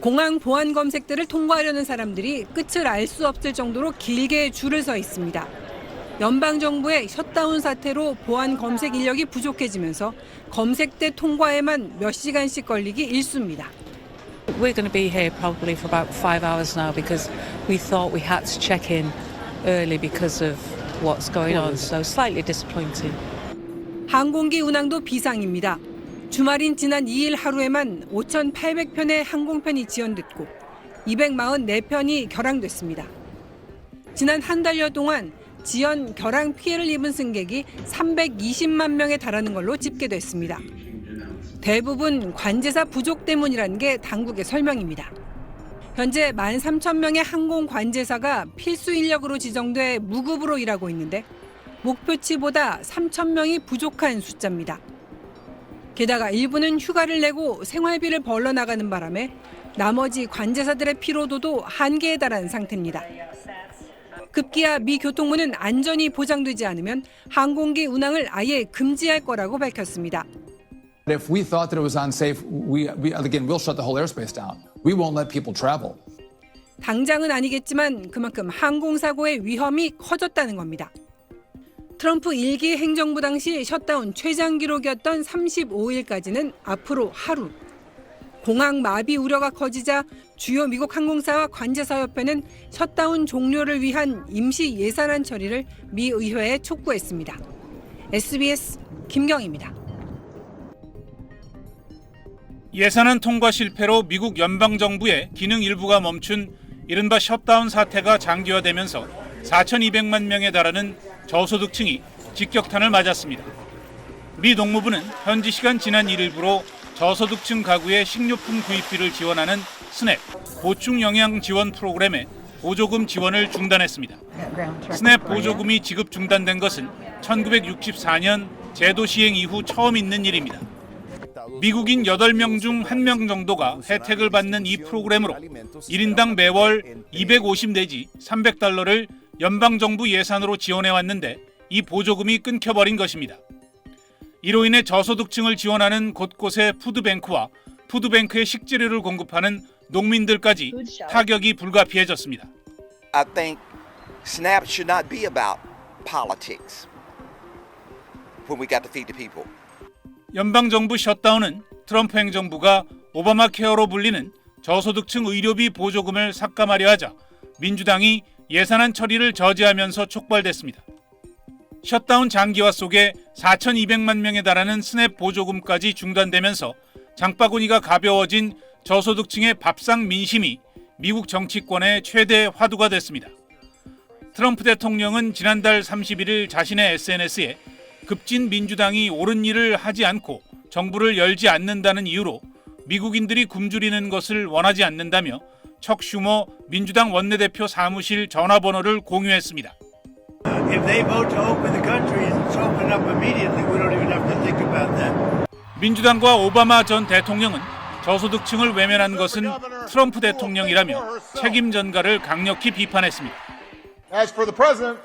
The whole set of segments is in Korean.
공항 보안 검색대를 통과하려는 사람들이 끝을 알 수 없을 정도로 길게 줄을 서 있습니다. 연방정부의 셧다운 사태로 보안 검색 인력이 부족해지면서 검색대 통과에만 몇 시간씩 걸리기 일쑤입니다. We're going to be here probably for about 5 hours now because we thought we had to check in early because of what's going on. So slightly disappointing. 항공기 운항도 비상입니다. 주말인 지난 2일 하루에만 5,800편의 항공편이 지연됐고 244편이 결항됐습니다. 지난 한 달여 동안 지연, 결항 피해를 입은 승객이 320만 명에 달하는 걸로 집계됐습니다. 대부분 관제사 부족 때문이라는 게 당국의 설명입니다. 현재 13,000명의 항공 관제사가 필수 인력으로 지정돼 무급으로 일하고 있는데 목표치보다 3,000명이 부족한 숫자입니다. 게다가 일부는 휴가를 내고 생활비를 벌러나가는 바람에 나머지 관제사들의 피로도도 한계에 달한 상태입니다. 급기야 미 교통부는 안전이 보장되지 않으면 항공기 운항을 아예 금지할 거라고 밝혔습니다. If we thought that it was unsafe, we'll shut the whole airspace down. We won't let people travel. 당장은 아니겠지만 그만큼 항공사고의 위험이 커졌다는 겁니다. 트럼프 1기 행정부 당시 셧다운 최장 기록이었던 35일까지는 앞으로 하루. 공항 마비 우려가 커지자 주요 미국 항공사와 관제사협회는 셧다운 종료를 위한 임시 예산안 처리를 미 의회에 촉구했습니다. SBS 김경희입니다. 예산안 통과 실패로 미국 연방정부의 기능 일부가 멈춘 이른바 셧다운 사태가 장기화되면서 4,200만 명에 달하는 저소득층이 직격탄을 맞았습니다. 미 농무부는 현지 시간 지난 1일부로 저소득층 가구의 식료품 구입비를 지원하는 스냅 보충 영양 지원 프로그램의 보조금 지원을 중단했습니다. 스냅 보조금이 지급 중단된 것은 1964년 제도 시행 이후 처음 있는 일입니다. 미국인 8명 중 1명 정도가 혜택을 받는 이 프로그램으로 1인당 매월 250 내지 $300를 연방정부 예산으로 지원해왔는데 이 보조금이 끊겨버린 것입니다. 이로 인해 저소득층을 지원하는 곳곳의 푸드뱅크와 푸드뱅크의 식재료를 공급하는 농민들까지 타격이 불가피해졌습니다. I think SNAP should not be about politics when we got to feed the people. 연방정부 셧다운은 트럼프 행정부가 오바마 케어로 불리는 저소득층 의료비 보조금을 삭감하려 하자 민주당이 예산안 처리를 저지하면서 촉발됐습니다. 셧다운 장기화 속에 4,200만 명에 달하는 스냅 보조금까지 중단되면서 장바구니가 가벼워진 저소득층의 밥상 민심이 미국 정치권의 최대 화두가 됐습니다. 트럼프 대통령은 지난달 31일 자신의 SNS에 급진 민주당이 옳은 일을 하지 않고 정부를 열지 않는다는 이유로 미국인들이 굶주리는 것을 원하지 않는다며 척 슈머 민주당 원내대표 사무실 전화번호를 공유했습니다. If they vote to open the country, it's open up immediately. We don't even have to think about that. 민주당과 오바마 전 대통령은 저소득층을 외면한 것은 트럼프 대통령이라며 책임 전가를 강력히 비판했습니다. As for the president,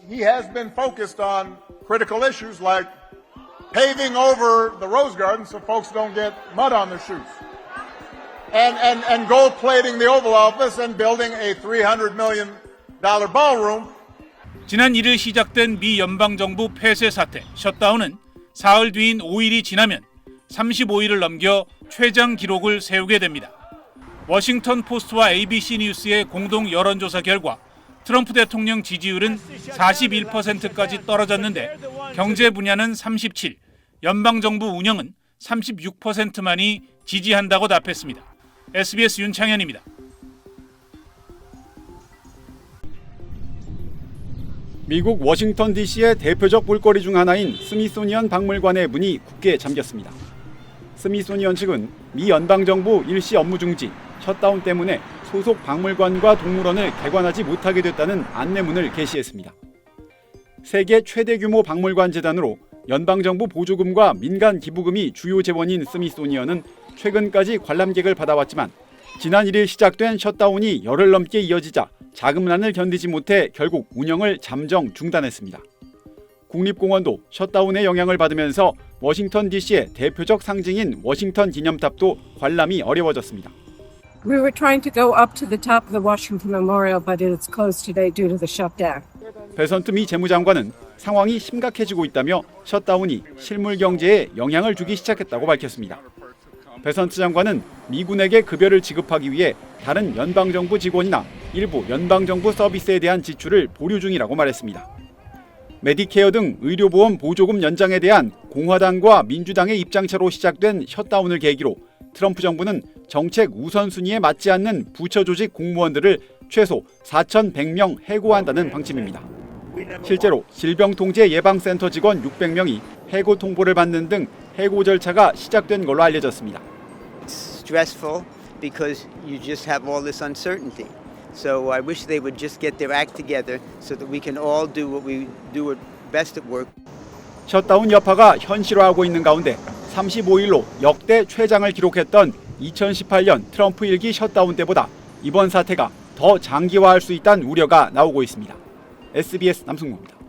he has been focused on critical issues like paving over the Rose Garden so folks don't get mud on their shoes. And gold plating the Oval Office and building a $300 million ballroom. 지난 1일 시작된 미 연방정부 폐쇄 사태, 셧다운은 사흘 뒤인 5일이 지나면 35일을 넘겨 최장 기록을 세우게 됩니다. 워싱턴 포스트와 ABC 뉴스의 공동 여론조사 결과 트럼프 대통령 지지율은 41%까지 떨어졌는데 경제 분야는 37, 연방정부 운영은 36%만이 지지한다고 답했습니다. SBS 윤창현입니다. 미국 워싱턴 DC의 대표적 볼거리 중 하나인 스미소니언 박물관의 문이 굳게 잠겼습니다. 스미소니언 측은 미 연방정부 일시 업무 중지, 셧다운 때문에 소속 박물관과 동물원을 개관하지 못하게 됐다는 안내문을 게시했습니다. 세계 최대 규모 박물관 재단으로 연방정부 보조금과 민간 기부금이 주요 재원인 스미소니언은 최근까지 관람객을 받아왔지만 지난 1일 시작된 셧다운이 열흘 넘게 이어지자 자금난을 견디지 못해 결국 운영을 잠정 중단했습니다. 국립공원도 셧다운의 영향을 받으면서 워싱턴 DC의 대표적 상징인 워싱턴 기념탑도 관람이 어려워졌습니다. We were trying to go up to the top of the Washington Memorial, but it's closed today due to the shutdown. 베선트 미 재무장관은 상황이 심각해지고 있다며 셧다운이 실물 경제에 영향을 주기 시작했다고 밝혔습니다. 베선트 장관은 미군에게 급여를 지급하기 위해 다른 연방정부 직원이나 일부 연방정부 서비스에 대한 지출을 보류 중이라고 말했습니다. 메디케어 등 의료보험 보조금 연장에 대한 공화당과 민주당의 입장차로 시작된 셧다운을 계기로 트럼프 정부는 정책 우선순위에 맞지 않는 부처 조직 공무원들을 최소 4,100명 해고한다는 방침입니다. 실제로 질병통제예방센터 직원 600명이 해고 통보를 받는 등 해고 절차가 시작된 걸로 알려졌습니다. It's stressful because you just have all this uncertainty. So I wish they would just get their act together so that we can all do what we do best at work. 셧다운 여파가 현실화하고 있는 가운데 35일로 역대 최장을 기록했던 2018년 트럼프 1기 셧다운 때보다 이번 사태가 더 장기화할 수 있다는 우려가 나오고 있습니다. SBS 남승모입니다.